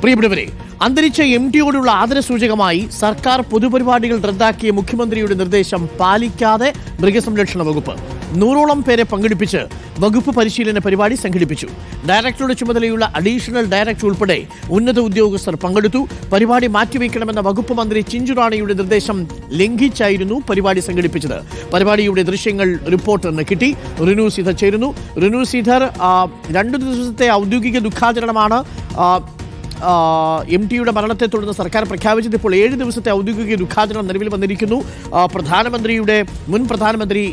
പ്രിയപ്പെട്ടവരെ, അന്തരിച്ച MD-യോടുള്ള ആദരസൂചകമായി സർക്കാർ പൊതുപരിപാടികൾ റദ്ദാക്കിയ മുഖ്യമന്ത്രിയുടെ നിർദ്ദേശം പാലിക്കാതെ മൃഗസംരക്ഷണ വകുപ്പ് 100ഓളം പേരെ പങ്കെടുപ്പിച്ച് വകുപ്പ് പരിശീലന പരിപാടി സംഘടിപ്പിച്ചു. ഡയറക്ടറുടെ ചുമതലയുള്ള അഡീഷണൽ ഡയറക്ടർ ഉൾപ്പെടെ ഉന്നത ഉദ്യോഗസ്ഥർ പങ്കെടുത്തു. പരിപാടി മാറ്റിവെക്കണമെന്ന വകുപ്പ് മന്ത്രി ചിഞ്ചുറാണിയുടെ നിർദ്ദേശം ലംഘിച്ചായിരുന്നു പരിപാടി സംഘടിപ്പിച്ചത്. പരിപാടിയുടെ ദൃശ്യങ്ങൾ റിപ്പോർട്ടറിന് കിട്ടി. റിനു സീധർ ചേരുന്നു. റിനു സീധർ, 2 ദിവസത്തെ ഔദ്യോഗിക ദുഃഖാചരണമാണ് MD-യുടെ മരണത്തെ തുടർന്ന് സർക്കാർ പ്രഖ്യാപിച്ചത്. ഇപ്പോൾ 7 ദിവസത്തെ ഔദ്യോഗിക ദുഃഖാചരണം നിലവിൽ വന്നിരിക്കുന്നു. മുൻ പ്രധാനമന്ത്രി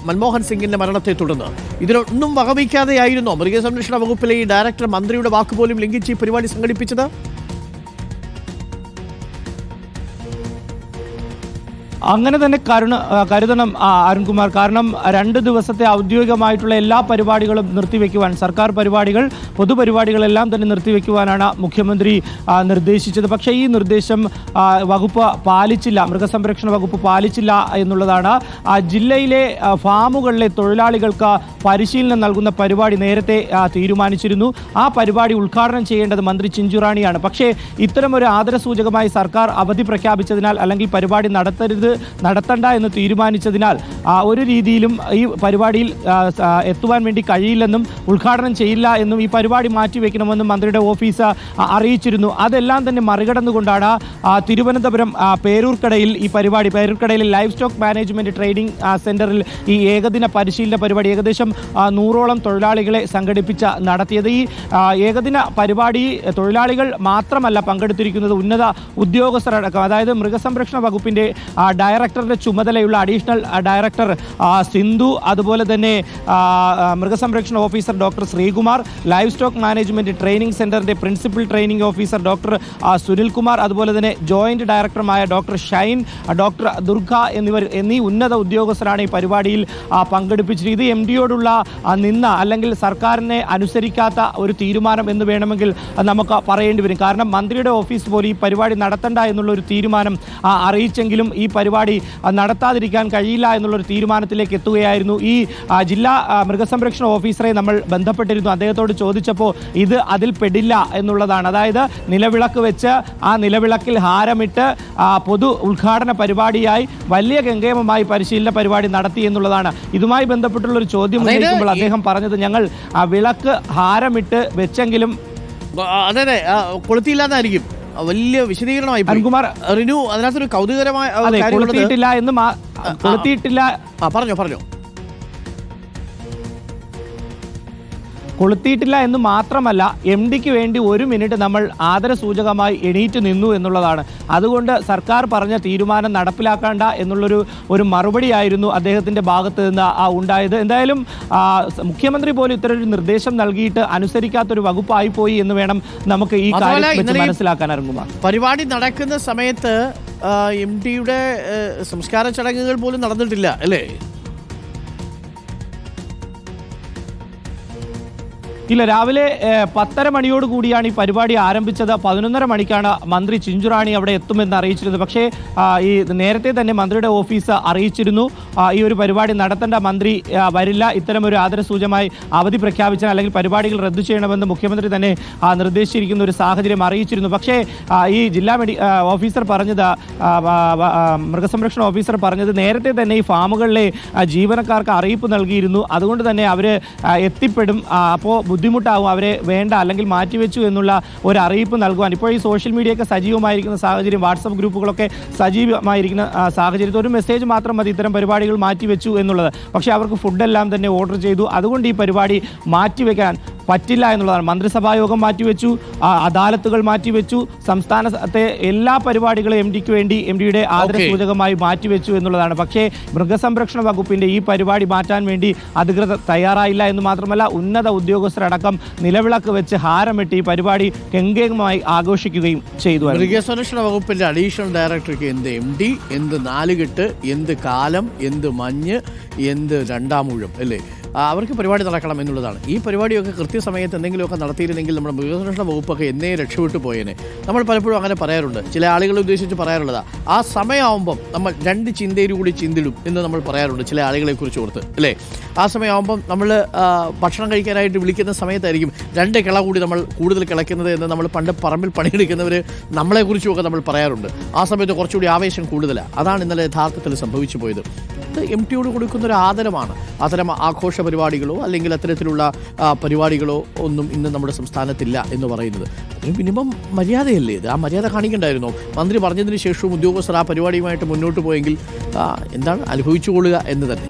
മൻമോഹൻ സിംഗിന്റെ മരണത്തെ തുടർന്ന് ഇതിനൊന്നും വകവയ്ക്കാതെയായിരുന്നോ മൃഗസംരക്ഷണ വകുപ്പിലെ ഈ ഡയറക്ടർ മന്ത്രിയുടെ വാക്കുപോലും ലംഘിച്ച് ഈ പരിപാടി സംഘടിപ്പിച്ചത്? അങ്ങനെ തന്നെ കരുതണം അരുൺകുമാർ. കാരണം 2 ദിവസത്തെ ഔദ്യോഗികമായിട്ടുള്ള എല്ലാ പരിപാടികളും നിർത്തിവെക്കുവാൻ, സർക്കാർ പരിപാടികൾ, പൊതുപരിപാടികളെല്ലാം തന്നെ നിർത്തിവെക്കുവാനാണ് മുഖ്യമന്ത്രി നിർദ്ദേശിച്ചത്. പക്ഷേ ഈ നിർദ്ദേശം വകുപ്പ് പാലിച്ചില്ല, മൃഗസംരക്ഷണ വകുപ്പ് പാലിച്ചില്ല എന്നുള്ളതാണ്. ജില്ലയിലെ ഫാമുകളിലെ തൊഴിലാളികൾക്ക് പരിശീലനം നൽകുന്ന പരിപാടി നേരത്തെ തീരുമാനിച്ചിരുന്നു. ആ പരിപാടി ഉദ്ഘാടനം ചെയ്യേണ്ടത് മന്ത്രി ചിഞ്ചുറാണിയാണ്. പക്ഷേ ഇത്തരമൊരു ആദരസൂചകമായി സർക്കാർ അവധി പ്രഖ്യാപിച്ചതിനാൽ, അല്ലെങ്കിൽ പരിപാടി നടത്തണ്ട എന്ന് തീരുമാനിച്ചതിനാൽ ഒരു രീതിയിലും ഈ പരിപാടിയിൽ എത്തുവാൻ വേണ്ടി കഴിയില്ലെന്നും ഉദ്ഘാടനം ചെയ്യില്ല എന്നും ഈ പരിപാടി മാറ്റിവെക്കണമെന്നും മന്ത്രിയുടെ ഓഫീസ് അറിയിച്ചിരുന്നു. അതെല്ലാം തന്നെ മറികടന്നുകൊണ്ടാണ് തിരുവനന്തപുരം പേരൂർക്കടയിൽ ഈ പരിപാടി, പേരൂർക്കടയിലെ ലൈഫ് സ്റ്റോക്ക് മാനേജ്മെന്റ് ട്രെയിനിങ് സെന്ററിൽ ഈ ഏകദിന പരിശീലന പരിപാടി ഏകദേശം 100ഓളം തൊഴിലാളികളെ സംഘടിപ്പിച്ച് നടത്തിയത്. ഈ ഏകദിന പരിപാടി തൊഴിലാളികൾ മാത്രമല്ല പങ്കെടുത്തിരിക്കുന്നത്, ഉന്നത ഉദ്യോഗസ്ഥരടക്കം. അതായത് മൃഗസംരക്ഷണ വകുപ്പിന്റെ ഡയറക്ടറുടെ ചുമതലയുള്ള അഡീഷണൽ ഡയറക്ടർ സിന്ധു, അതുപോലെ തന്നെ മൃഗസംരക്ഷണ officer doctor Sreekumar, livestock management training സെന്ററിന്റെ principal training officer doctor Sunilkumar, അതുപോലെ തന്നെ ജോയിന്റ് ഡയറക്ടറുമായ ഡോക്ടർ ഷൈൻ, ഡോക്ടർ ദുർഗ എന്നീ ഉന്നത ഉദ്യോഗസ്ഥരാണ് ഈ പരിപാടിയിൽ പങ്കെടുപ്പിച്ചത്. ഇത് MD-യോടുള്ള അല്ലെങ്കിൽ സർക്കാരിനെ അനുസരിക്കാത്ത ഒരു തീരുമാനം എന്ന് വേണമെങ്കിൽ നമുക്ക് പറയേണ്ടി വരും. കാരണം മന്ത്രിയുടെ ഓഫീസ് പോലും ഈ പരിപാടി നടത്തണ്ട എന്നുള്ള ഒരു തീരുമാനം അറിയിച്ചെങ്കിലും ഈ പരിപാടി നടത്താതിരിക്കാൻ കഴിയില്ല എന്നുള്ളൊരു തീരുമാനത്തിലേക്ക് എത്തുകയായിരുന്നു. ഈ ജില്ലാ മൃഗസംരക്ഷണ ഓഫീസറെ നമ്മൾ ബന്ധപ്പെട്ടിരുന്നു. അദ്ദേഹത്തോട് ചോദിച്ചപ്പോൾ ഇത് അതിൽ പെടില്ല എന്നുള്ളതാണ്. അതായത് നിലവിളക്ക് വെച്ച് ആ നിലവിളക്കിൽ ഹാരമിട്ട് പൊതു ഉദ്ഘാടന പരിപാടിയായി വലിയ ഗംഗേമമായി പരിശീലന പരിപാടി നടത്തി എന്നുള്ളതാണ്. ഇതുമായി ബന്ധപ്പെട്ടുള്ള ഒരു ചോദ്യം ഉന്നയിക്കുമ്പോൾ അദ്ദേഹം പറഞ്ഞത്, ഞങ്ങൾ വിളക്ക് ഹാരമിട്ട് വെച്ചെങ്കിലും കൊളുത്തിയില്ലാതായിരിക്കും. വലിയ വിശദീകരണമായി റിനു. അതിനകത്തൊരു കൗതുകരമായ കൊളുത്തിയിട്ടില്ല എന്ന് മാത്രമല്ല, MD-ക്ക് വേണ്ടി 1 മിനിറ്റ് നമ്മൾ ആദരസൂചകമായി എണീറ്റ് നിന്നു എന്നുള്ളതാണ്. അതുകൊണ്ട് സർക്കാർ പറഞ്ഞ തീരുമാനം നടപ്പിലാക്കേണ്ട എന്നുള്ളൊരു മറുപടിയായിരുന്നു അദ്ദേഹത്തിന്റെ ഭാഗത്ത് നിന്ന് ഉണ്ടായത്. എന്തായാലും മുഖ്യമന്ത്രി പോലും ഇത്തരൊരു നിർദ്ദേശം നൽകിയിട്ട് അനുസരിക്കാത്തൊരു വകുപ്പായി പോയി എന്ന് വേണം നമുക്ക് ഈ കാര്യം മനസ്സിലാക്കാൻ. ഇറങ്ങുക പരിപാടി നടക്കുന്ന സമയത്ത് MD-യുടെ സംസ്കാര ചടങ്ങുകൾ പോലും നടന്നിട്ടില്ല അല്ലേ? ഇല്ല, രാവിലെ 10:30 മണിയോട് കൂടിയാണ് ഈ പരിപാടി ആരംഭിച്ചത്. 11:30 മണിക്കാണ് മന്ത്രി ചിഞ്ചുറാണി അവിടെ എത്തുമെന്ന് അറിയിച്ചിരുന്നത്. പക്ഷേ ഈ നേരത്തെ തന്നെ മന്ത്രിയുടെ ഓഫീസ് അറിയിച്ചിരുന്നു, ഈ ഒരു പരിപാടി നടത്തേണ്ട, മന്ത്രി വരില്ല, ഇത്തരമൊരു ആദരസൂചകമായി അവധി പ്രഖ്യാപിച്ചാൽ അല്ലെങ്കിൽ പരിപാടികൾ റദ്ദു ചെയ്യണമെന്ന് മുഖ്യമന്ത്രി തന്നെ നിർദ്ദേശിച്ചിരിക്കുന്ന ഒരു സാഹചര്യം അറിയിച്ചിരുന്നു. പക്ഷേ ഈ ജില്ലാ ഓഫീസർ പറഞ്ഞത്, മൃഗസംരക്ഷണ ഓഫീസർ പറഞ്ഞത്, നേരത്തെ തന്നെ ഈ ഫാമുകളിലെ ജീവനക്കാർക്ക് അറിയിപ്പ് നൽകിയിരുന്നു. അതുകൊണ്ട് തന്നെ അവർ എത്തിപ്പെടും, അപ്പോൾ ബുദ്ധിമുട്ടാകും, അവരെ വേണ്ട അല്ലെങ്കിൽ മാറ്റിവെച്ചു എന്നുള്ള ഒരു അറിയിപ്പ് നൽകുവാൻ. ഇപ്പോൾ ഈ സോഷ്യൽ മീഡിയയൊക്കെ സജീവമായിരിക്കുന്ന സാഹചര്യം, വാട്സപ്പ് ഗ്രൂപ്പുകളൊക്കെ സജീവമായിരിക്കുന്ന സാഹചര്യത്തിൽ ഒരു മെസ്സേജ് മാത്രം മതി ഇത്തരം പരിപാടികൾ മാറ്റിവെച്ചു എന്നുള്ളത്. പക്ഷേ അവർക്ക് ഫുഡെല്ലാം തന്നെ ഓർഡർ ചെയ്തു. അതുകൊണ്ട് ഈ പരിപാടി മാറ്റിവെക്കാൻ പറ്റില്ല എന്നുള്ളതാണ്. മന്ത്രിസഭാ യോഗം മാറ്റിവെച്ചു, അദാലത്തുകൾ മാറ്റിവെച്ചു, സംസ്ഥാനത്തെ എല്ലാ പരിപാടികളും MD-ക്ക് വേണ്ടി MD-യുടെ ആദരസൂചകമായി മാറ്റിവെച്ചു എന്നുള്ളതാണ്. പക്ഷേ മൃഗസംരക്ഷണ വകുപ്പിന്റെ ഈ പരിപാടി മാറ്റാൻ വേണ്ടി അധികൃതർ തയ്യാറായില്ല എന്ന് മാത്രമല്ല, ഉന്നത ഉദ്യോഗസ്ഥരടക്കം നിലവിളക്ക് വെച്ച് ഹാരമിട്ട് ഈ പരിപാടി ഗംഗേമമായി ആഘോഷിക്കുകയും ചെയ്തു. മൃഗസംരക്ഷണ വകുപ്പിന്റെ അഡീഷണൽ ഡയറക്ടർക്ക് എന്ത് MD, എന്ത് നാലുകെട്ട്, എന്ത് കാലം, എന്ത് മഞ്ഞ്, എന്ത് രണ്ടാമൂഴം അല്ലേ? അവർക്ക് പരിപാടി നടക്കണം എന്നുള്ളതാണ്. ഈ പരിപാടിയൊക്കെ കൃത്യസമയത്ത് എന്തെങ്കിലുമൊക്കെ നടത്തിയിരുന്നെങ്കിൽ നമ്മുടെ മൃഗസംരക്ഷണ വകുപ്പൊക്കെ എന്നേ രക്ഷപ്പെട്ടു പോയേനെ. നമ്മൾ പലപ്പോഴും അങ്ങനെ പറയാറുണ്ട്, ചില ആളുകളെ ഉദ്ദേശിച്ച് പറയാറുള്ളതാണ്, ആ സമയമാകുമ്പം നമ്മൾ 2 ചിന്തയിലൂടെ ചിന്തിടും എന്ന് നമ്മൾ പറയാറുണ്ട് ചില ആളുകളെക്കുറിച്ച് ഓർത്ത്, അല്ലേ? ആ സമയമാകുമ്പം നമ്മൾ ഭക്ഷണം കഴിക്കാനായിട്ട് വിളിക്കുന്ന സമയത്തായിരിക്കും 2 കിള കൂടി നമ്മൾ കൂടുതൽ കിളയ്ക്കുന്നത് എന്ന് നമ്മൾ പണ്ട് പറമ്പിൽ പണിയെടുക്കുന്നവർ നമ്മളെക്കുറിച്ചുമൊക്കെ നമ്മൾ പറയാറുണ്ട്. ആ സമയത്ത് കുറച്ചുകൂടി ആവേശം കൂടുതലാണ്. അതാണ് ഇന്നലെ യഥാർത്ഥത്തിൽ സംഭവിച്ചു പോയത്. ഇത് MTയോട് കൊടുക്കുന്നൊരു ആദരമാണ്. അത്തരം ആഘോഷ പരിപാടികളോ അല്ലെങ്കിൽ അത്തരത്തിലുള്ള പരിപാടികളോ ഒന്നും ഇന്ന് നമ്മുടെ സംസ്ഥാനത്തില്ല എന്ന് പറയുന്നത് മിനിമം മര്യാദയല്ലേ ഇത്? ആ മര്യാദ കാണിക്കണ്ടായിരുന്നോ? മന്ത്രി പറഞ്ഞതിന് ശേഷവും ഉദ്യോഗസ്ഥർ ആ പരിപാടിയുമായിട്ട് മുന്നോട്ട് പോയെങ്കിൽ എന്താണ് അനുഭവിച്ചുകൊള്ളുക എന്ന് തന്നെ.